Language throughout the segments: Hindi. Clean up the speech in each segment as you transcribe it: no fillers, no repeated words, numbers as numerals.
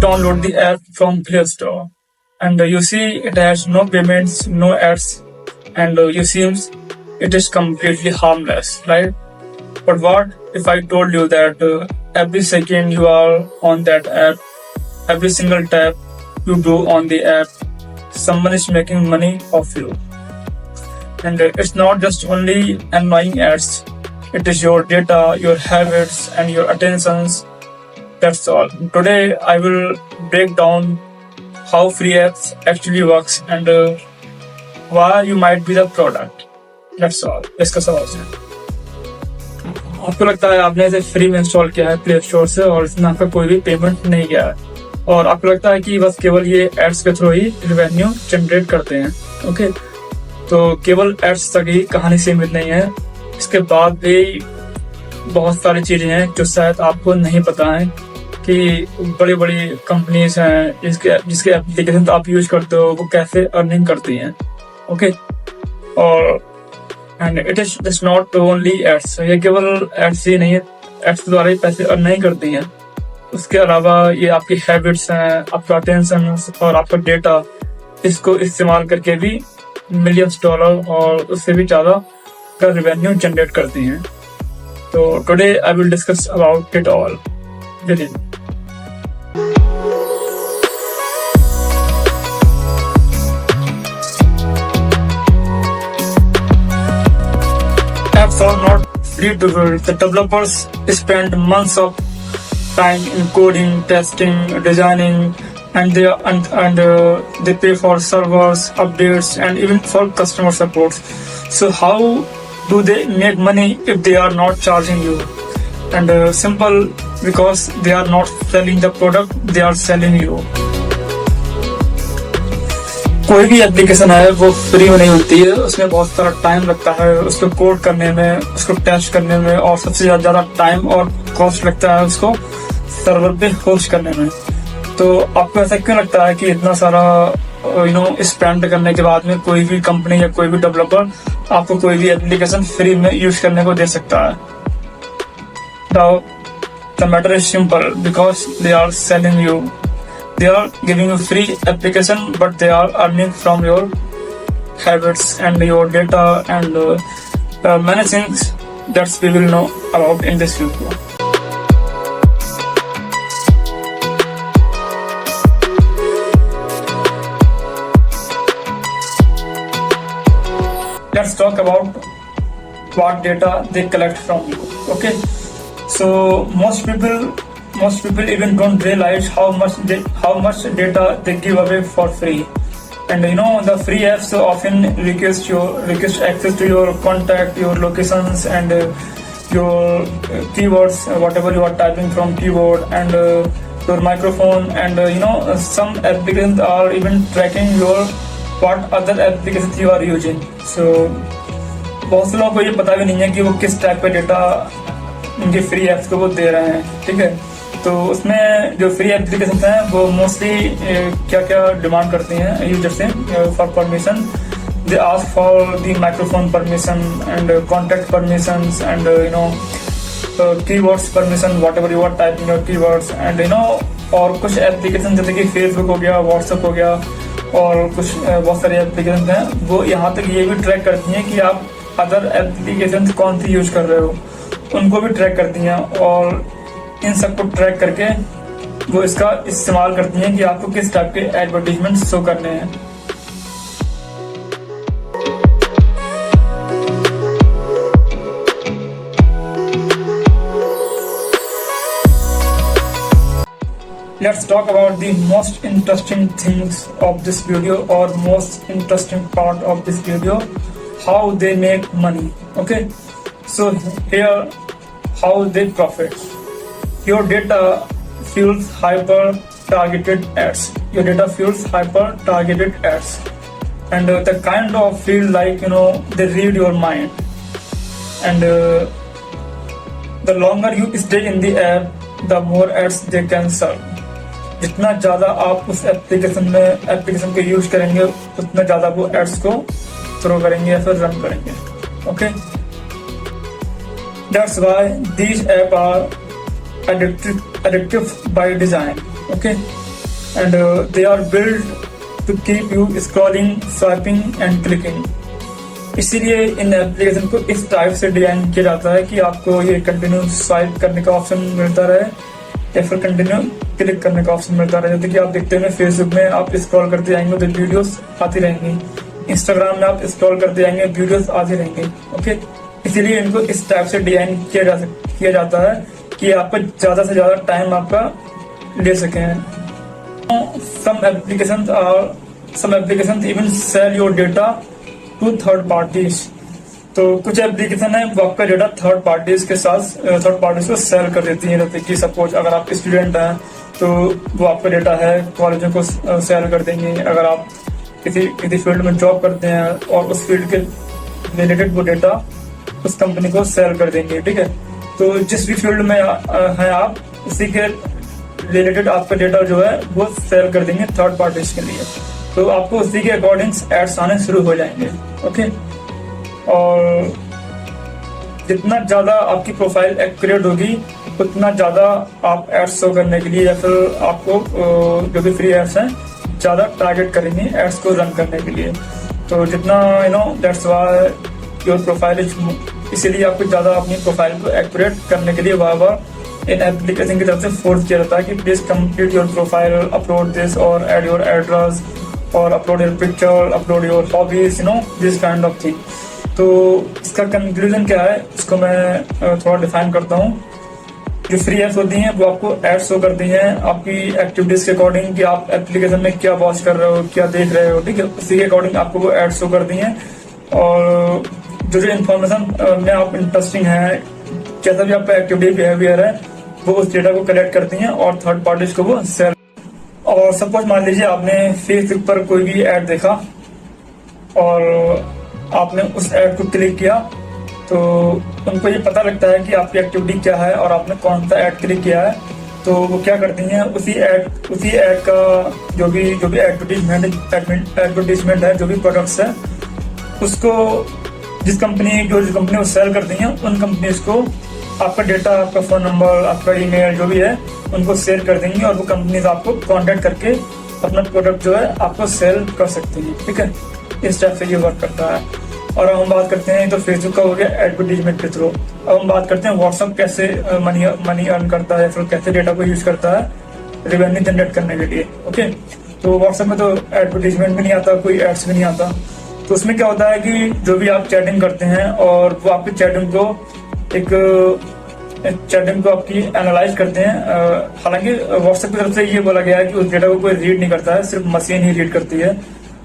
download the app from Play Store, and you see it has no payments, no ads, and you seems it is completely harmless, right? But what if I told you that every second you are on that app, every single tap you do on the app, someone is making money off you? And it's not just only annoying ads, it is your data, your habits, and your attentions. That's all. Today I will break down how free apps actually works and why you might be the product. That's all. इसका सवाल है, आपको लगता है आपने इसे फ्री में इंस्टॉल किया है प्ले स्टोर से और इसमें आपका कोई भी पेमेंट नहीं गया है, और आपको लगता है कि बस केवल ये एड्स के थ्रू ही रेवेन्यू जनरेट करते हैं। ओके, तो केवल एड्स तक ही कहानी सीमित नहीं है, इसके बाद भी बहुत सारी चीजें हैं जो शायद आपको नहीं पता है कि बड़ी बड़ी कंपनीज हैं जिसके एप्लीकेशन आप यूज करते हो वो कैसे अर्निंग करती हैं। ओके, और and it is not only ads, ये केवल एड्स ही नहीं है, एड्स के द्वारा ही पैसे अर्न नहीं करती हैं। उसके अलावा ये आपकी हैबिट्स हैं, आपका अटेंशन और आपका डेटा, इसको इस्तेमाल करके भी मिलियंस डॉलर और उससे भी ज्यादा का रेवेन्यू जनरेट करती हैं। तो today I will discuss about it all with in. Apps are not free to build. The developers spend months of time in coding, testing, designing, and they pay for servers, updates, and even for customer support. So how do they make money if they are not charging you? And simple, because they are not selling the product, they are selling you. कोई भी एप्लीकेशन है वो फ्री में नहीं होती है, उसमें बहुत सारा टाइम लगता है उसको कोड करने में, उसको टेस्ट करने में, और सबसे ज्यादा टाइम और कॉस्ट लगता है उसको सर्वर पे होस्ट करने में। तो आपको ऐसा क्यों लगता है कि इतना सारा स्पेंड करने के बाद में कोई भी कंपनी या कोई भी डेवलपर आपको कोई भी एप्लीकेशन फ्री में यूज करने को दे सकता है? The matter is simple, because they are selling you. They are giving you free application, but they are earning from your habits and your data and many things that we will know about in this video. Let's talk about what data they collect from you. Okay, so most people even don't realize how much data they give away for free. And the free apps often request access to your contact, your locations, and your keywords, whatever you are typing from keyboard, and your microphone, and some applications are even tracking what other applications you are using. So बहुत से लोगों को ये पता भी नहीं है कि वो किस टाइप का डेटा उनके फ्री एप्स को वो दे रहे हैं। ठीक है, तो उसमें जो फ्री एप्लीकेशन हैं वो मोस्टली क्या क्या डिमांड करती हैं यूजर से for permission. They ask for the microphone permission and contact permissions and keywords permission, whatever you are typing your keywords, and और कुछ एप्लीकेशन जैसे कि फेसबुक हो गया, व्हाट्सएप हो गया, और कुछ बहुत सारे एप्लीकेशन हैं वो यहाँ तक ये भी ट्रैक करती हैं कि आप अदर एप्लीकेशन कौन सी यूज कर रहे हो, उनको भी ट्रैक करती हैं, और इन सबको ट्रैक करके वो इसका इस्तेमाल करती हैं कि आपको किस टाइप के एडवर्टीजमेंट शो करने हैं। Let's talk about the most interesting things of this video, or most interesting part of this video, how they make money. Okay, so here how they profit. Your data fuels hyper targeted ads. Your data fuels hyper targeted ads, and the kind of feel like they read your mind, and the longer you stay in the app, the more ads they can serve. जितना ज्यादा आप उस एप्लीकेशन को यूज करेंगे उतना ज्यादा वो एड्स को थ्रो करेंगे या फिर रन करेंगे। Okay, that's why these app are addictive by design. Okay, and they are built to keep you scrolling, swiping and clicking. इसीलिए इन एप्लीकेशन को इस टाइप से डिजाइन किया जाता है कि आपको ये कंटिन्यू स्वाइप करने का ऑप्शन मिलता रहे या फिर कंटिन्यू क्लिक करने का ऑप्शन मिलता रहे। जैसे कि आप देखते हैं फेसबुक में आप स्क्रॉल करते जाएंगे तो वीडियोस आती रहेंगी, इंस्टाग्राम में आप स्क्रॉल करते जाएंगे वीडियोस आती रहेंगी। ओके, इसीलिए इनको इस टाइप से डिजाइन किया जाता है कि आपको ज्यादा से ज्यादा टाइम आपका ले सके। some applications even sell your data to third parties। तो कुछ एप्लीकेशन है वो आपका डेटा थर्ड पार्टीज को सेल कर देती है। जैसे कि सपोज अगर आप स्टूडेंट हैं तो वो आपका डेटा है कॉलेजों को सेल कर देंगे। अगर आप किसी फील्ड में जॉब करते हैं और उस फील्ड के रिलेटेड वो डेटा उस कंपनी को सेल कर देंगे। ठीक है, तो जिस भी फील्ड में है आप उसी के रिलेटेड आपका डेटा जो है वो सेल कर देंगे थर्ड पार्टीज के लिए। तो आपको उसी के अकॉर्डिंग एड्स आने शुरू हो जाएंगे। ओके, और जितना ज्यादा आपकी प्रोफाइल एक्यूरेट होगी उतना ज्यादा आप एड्स शो करने के लिए या फिर आपको जो भी फ्री एड्स हैं ज्यादा टारगेट करेंगे एड्स को रन करने के लिए। तो जितना that's why your profile is, इसीलिए आपको ज्यादा अपनी प्रोफाइल को एक्यूरेट करने के लिए बार इन एप्लीकेशन की तरफ से फोर्स किया जाता है कि please complete your profile, upload this और एड योर एड्रेस और upload your picture, upload your hobbies, this kind of thing. तो इसका कंक्लूजन क्या है इसको मैं थोड़ा डिफाइन करता हूँ। जो फ्री एप्स होती हैं वो आपको एड्स शो करती हैं आपकी एक्टिविटीज के अकॉर्डिंग कि आप एप्लीकेशन में क्या वॉच कर रहे हो, क्या देख रहे हो। ठीक है, उसी के अकॉर्डिंग आपको वो एड्स शो करती हैं और जो इन्फॉर्मेशन में आप इंटरेस्टिंग है, जैसा भी आपका एक्टिविटी बिहेवियर है वो उस डेटा को कलेक्ट करती हैं और थर्ड पार्टीज को वो सेल। और सपोज मान लीजिए आपने फेसबुक पर कोई भी ऐड देखा और आपने उस ऐड को क्लिक किया तो उनको ये पता लगता है कि आपकी एक्टिविटी क्या है और आपने कौन सा ऐड क्लिक किया है। तो वो क्या करती हैं उसी ऐड का जो भी एडवर्टीजमेंट है, जो भी प्रोडक्ट्स है, उसको जिस कंपनी को सेल करती हैं उन कंपनीज को आपका डेटा, आपका फोन नंबर, आपका ईमेल जो भी है उनको शेयर कर देंगी और वो कंपनीज आपको कांटेक्ट करके अपना प्रोडक्ट जो है आपको सेल कर सकती हैं। ठीक है, इस टाइप से ये वर्क करता है। और अब हम बात करते हैं, तो फेसबुक का हो गया एडवर्टीजमेंट के थ्रू। अब हम बात करते हैं व्हाट्सएप कैसे मनी अर्न करता है, फिर कैसे डेटा को यूज करता है रेवेन्यू जनरेट करने के लिए। ओके, तो व्हाट्सएप में तो एडवर्टीजमेंट भी नहीं आता, कोई एड्स भी नहीं आता। तो उसमें क्या होता है कि जो भी आप चैटिंग करते हैं और वो आपकी चैटिंग को आपकी एनालाइज करते हैं। हालांकि व्हाट्सएप की तरफ से ये बोला गया है कि उस डेटा को कोई रीड नहीं करता है, सिर्फ मशीन ही रीड करती है।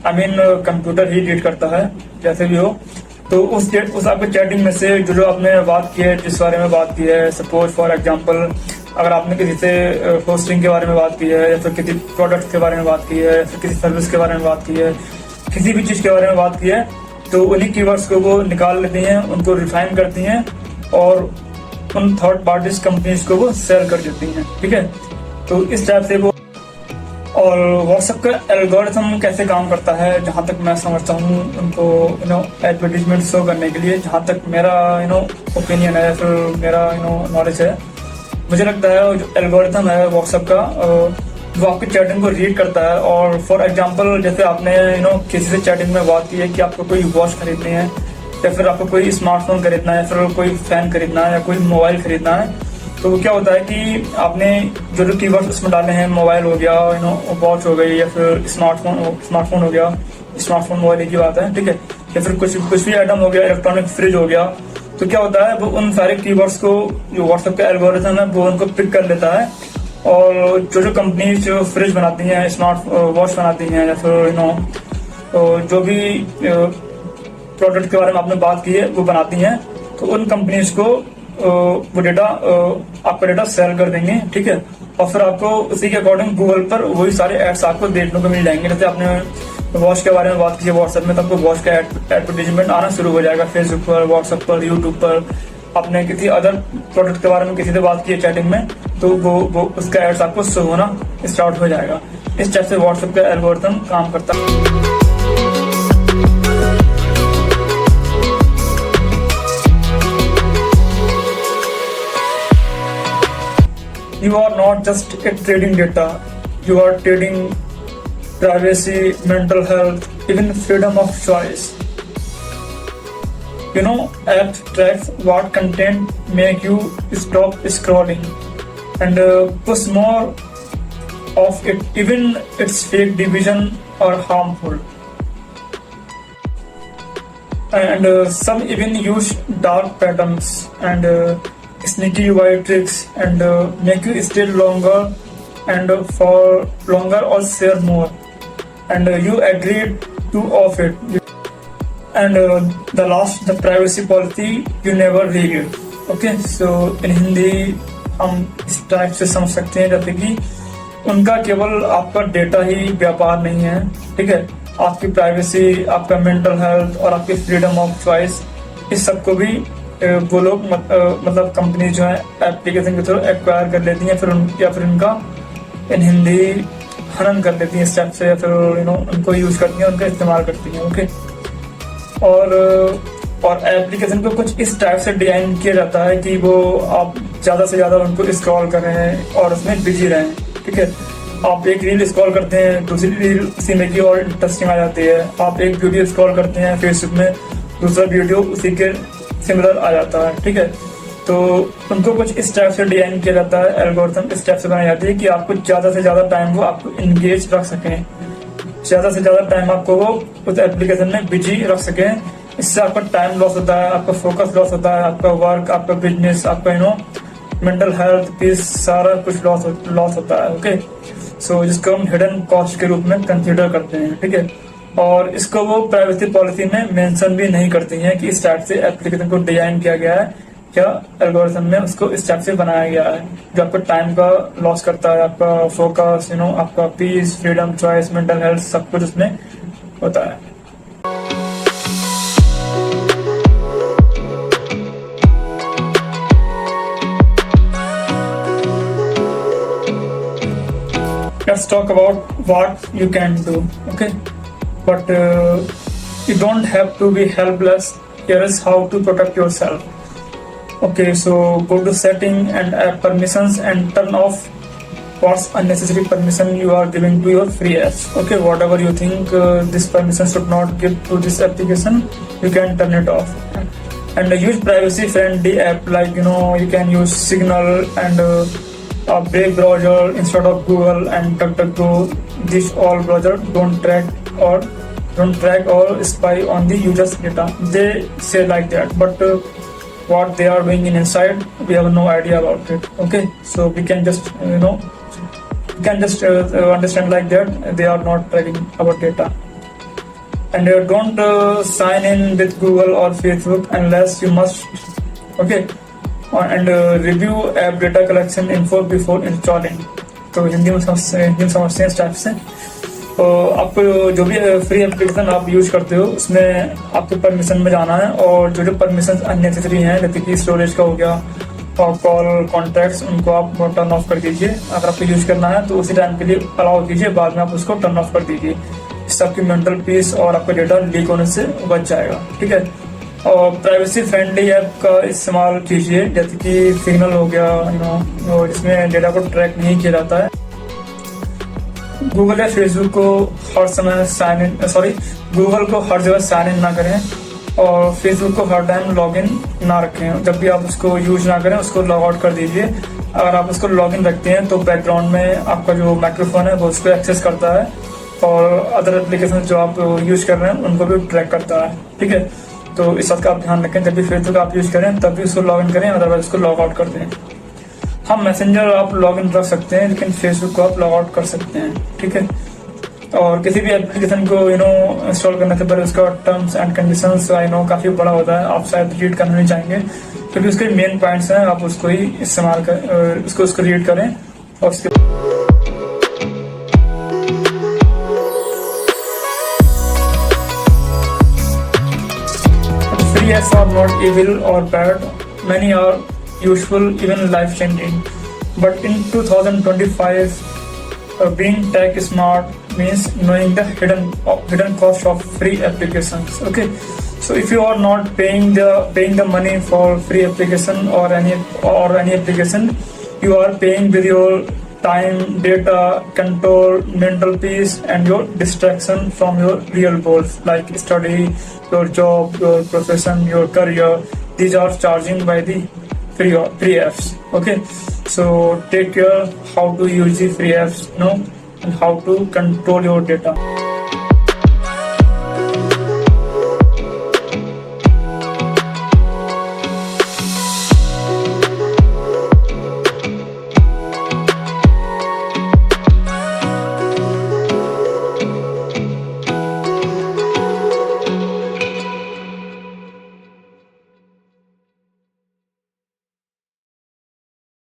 कंप्यूटर ही रीड करता है, जैसे भी हो। तो उस आपके चैटिंग में से जो आपने बात की है, जिस बारे में बात की है, सपोज फॉर एग्जांपल अगर आपने किसी से होस्टिंग के बारे में बात की है या फिर किसी प्रोडक्ट के बारे में बात की है या फिर किसी सर्विस के बारे में बात की है, किसी भी चीज के बारे में बात की है, तो उन्हीं कीवर्ड्स को वो निकाल लेती हैं, उनको रिफाइन करती हैं और उन थर्ड पार्टीज कंपनीज को वो सेल कर देती हैं। ठीक है, तो इस टाइप से वो। और व्हाट्सएप का एल्गोरिथम कैसे काम करता है, जहां तक मैं समझता हूँ उनको एडवर्टीजमेंट शो करने के लिए, जहां तक मेरा ओपिनियन है, फिर मेरा नॉलेज है, मुझे लगता है जो एल्गोरिथम है व्हाट्सएप का वो आपकी चैटिंग को रीड करता है। और फॉर एग्जांपल जैसे आपने किसी से चैटिंग में बात की है कि आपको कोई वॉच खरीदनी है या फिर आपको कोई स्मार्टफोन खरीदना है, फिर कोई फैन खरीदना है या कोई मोबाइल खरीदना है, तो क्या होता है कि आपने जो कीवर्ड्स उसमें डाले हैं, मोबाइल हो गया, वॉच हो गई या फिर स्मार्टफोन हो गया, स्मार्टफोन मोबाइल की बात है। ठीक है, या फिर कुछ भी आइटम हो गया, इलेक्ट्रॉनिक फ्रिज हो गया, तो क्या होता है वो उन सारे कीवर्ड्स को जो व्हाट्सएप का एल्गोरिथम है वो उनको पिक कर लेता है। और जो कंपनी जो फ्रिज बनाती हैं, स्मार्ट वॉच बनाती हैं या फिर जो भी प्रोडक्ट के बारे में आपने बात की है वो बनाती हैं, तो उन कंपनीज को वो डेटा आपका डेटा सेल कर देंगे। ठीक है, और फिर आपको उसी के अकॉर्डिंग गूगल पर वही सारे एड्स आपको देखने को मिल जाएंगे। जैसे आपने वॉच के बारे में बात की है व्हाट्सएप में, तो आपको वॉच का एडवर्टीजमेंट आना शुरू हो जाएगा फेसबुक पर, व्हाट्सएप पर, यूट्यूब पर। आपने किसी अदर प्रोडक्ट के बारे में किसी से बात की है चैटिंग में, तो वो उसका एड्स आपको शो होना स्टार्ट हो जाएगा। इस टाइप से व्हाट्सएप का एल्गोरिथम काम करता है। You are not just a trading data, you are trading privacy, mental health, even freedom of choice. App tracks what content make you stop scrolling and push more of it, even its fake division or harmful. And some even use dark patterns and sneaky UI tricks and make you stay longer and for longer or share more. And you agreed to off it. And the privacy policy you never read it. Okay, so in Hindi हम इस टाइप से समझ सकते हैं जैसे कि उनका केवल आपका डेटा ही व्यापार नहीं है, ठीक है, आपकी प्राइवेसी, आपका मेंटल हेल्थ और आपकी फ्रीडम ऑफ चॉइस, इस सबको भी वो लोग मतलब कंपनी जो है एप्लीकेशन के थ्रू एक्वायर कर लेती हैं, फिर उनका इन हिंदी हनन कर लेती हैं स्टेप से, या फिर उनको यूज करती हैं, उनका इस्तेमाल करती हैं। ओके, और एप्लीकेशन को कुछ इस टाइप से डिजाइन किया जाता है कि वो आप ज़्यादा से ज़्यादा उनको स्क्रॉल कर रहे हैं और उसमें बिजी रहें, ठीक है। आप एक रील स्क्रॉल करते हैं, दूसरी रील उसी में की और इंटरेस्टिंग आ जाती है। आप एक वीडियो स्क्रॉल करते हैं फेसबुक में, दूसरा वीडियो उसी के सिमिलर आ जाता है, ठीक है। तो उनको कुछ इस टाइप से डिजाइन किया जाता है, एल्गोरिथम इस टाइप से बनाई जाती है कि आपको ज़्यादा से ज़्यादा टाइम वो आपको इंगेज रख सकें, ज़्यादा से ज़्यादा टाइम आपको वो उस एप्लीकेशन में बिजी रख सकें। इससे आपका टाइम लॉस होता है, आपका फोकस लॉस होता है, आपका वर्क, आपका बिजनेस, आपका मेंटल हेल्थ, पीस, सारा कुछ लॉस होता है। ओके, सो जिसको हम हिडन कॉस्ट के रूप में कंसीडर करते हैं, ठीक है। और इसको वो प्राइवेसी पॉलिसी में मेंशन भी नहीं करती हैं कि इस टाइप से एप्लीकेशन को डिजाइन किया गया है, क्या एल्गोरिथम में उसको इस टाइप से बनाया गया है जो आपको टाइम का लॉस करता है, आपका फोकस, आपका peace, freedom, choice, mental health, सब कुछ उसमें होता है। Let's talk about what you can do, okay? But you don't have to be helpless. Here is how to protect yourself. Okay, so go to setting and app permissions and turn off what's unnecessary permission you are giving to your free apps. Okay, whatever you think this permission should not give to this application, you can turn it off. And use privacy friendly app like you can use Signal and Brave browser instead of Google and DuckDuckGo. These all browsers don't track or spy on the user's data. They say like that, but what they are doing inside, we have no idea about it. Okay, so we can just understand like that they are not tracking our data. And don't sign in with Google or Facebook unless you must. Okay, and review app data collection info before installing. तो हिंदी में समझते हैं इस टाइप से। तो आपको जो भी फ्री एप्लीकेशन आप यूज करते हो उसमें आपको परमिशन में जाना है, और जो परमिशन अननेसेसरी हैं जैसे कि स्टोरेज का हो गया और कॉल कॉन्टैक्ट्स, उनको आप टर्न ऑफ कर दीजिए। अगर आपको यूज करना है तो उसी टाइम के लिए अलाउ कीजिए, बाद में आप उसको टर्न ऑफ कर दीजिए। इससे आपकी मेंटल पीस और आपका डेटा लीक होने से बच जाएगा, ठीक है। और प्राइवेसी फ्रेंडली ऐप का इस्तेमाल कीजिए, जैसे कि सिग्नल हो गया, जिसमें डेटा को ट्रैक नहीं किया जाता है। गूगल या फेसबुक को हर समय गूगल को हर जगह साइन इन ना करें, और फेसबुक को हर टाइम लॉग इन ना रखें। जब भी आप उसको यूज ना करें उसको लॉग आउट कर दीजिए। अगर आप उसको लॉग इन रखते हैं तो बैकग्राउंड में आपका जो माइक्रोफोन है वो उसको एक्सेस करता है, और अदर एप्लीकेशन जो आप यूज कर रहे हैं उनको भी ट्रैक करता है, ठीक है। तो इस बात का आप ध्यान रखें, जब भी फेसबुक आप यूज करें तब भी उसको लॉग इन करें, अदरवाइज उसको लॉग आउट कर दें। हम मैसेंजर आप लॉग इन रख सकते हैं, लेकिन फेसबुक को आप लॉग आउट कर सकते हैं, ठीक है। और किसी भी एप्लीकेशन को इंस्टॉल करने से पहले उसका टर्म्स एंड कंडीशंस काफी बड़ा होता है, आप शायद रीड करना नहीं चाहेंगे, क्योंकि उसके मेन पॉइंट्स हैं, आप उसको ही इस्तेमाल कर उसको रीड करें। और उसके free apps are not evil or bad. Many are useful, even life-changing. But in 2025, being tech smart means knowing the hidden cost of free applications. Okay, so if you are not paying the money for free application or any application, you are paying with your time, data, control, mental peace, and your distraction from your real goals like study, your job, your profession, your career. These are charging by the free apps. Okay, so take care how to use the free apps, and how to control your data.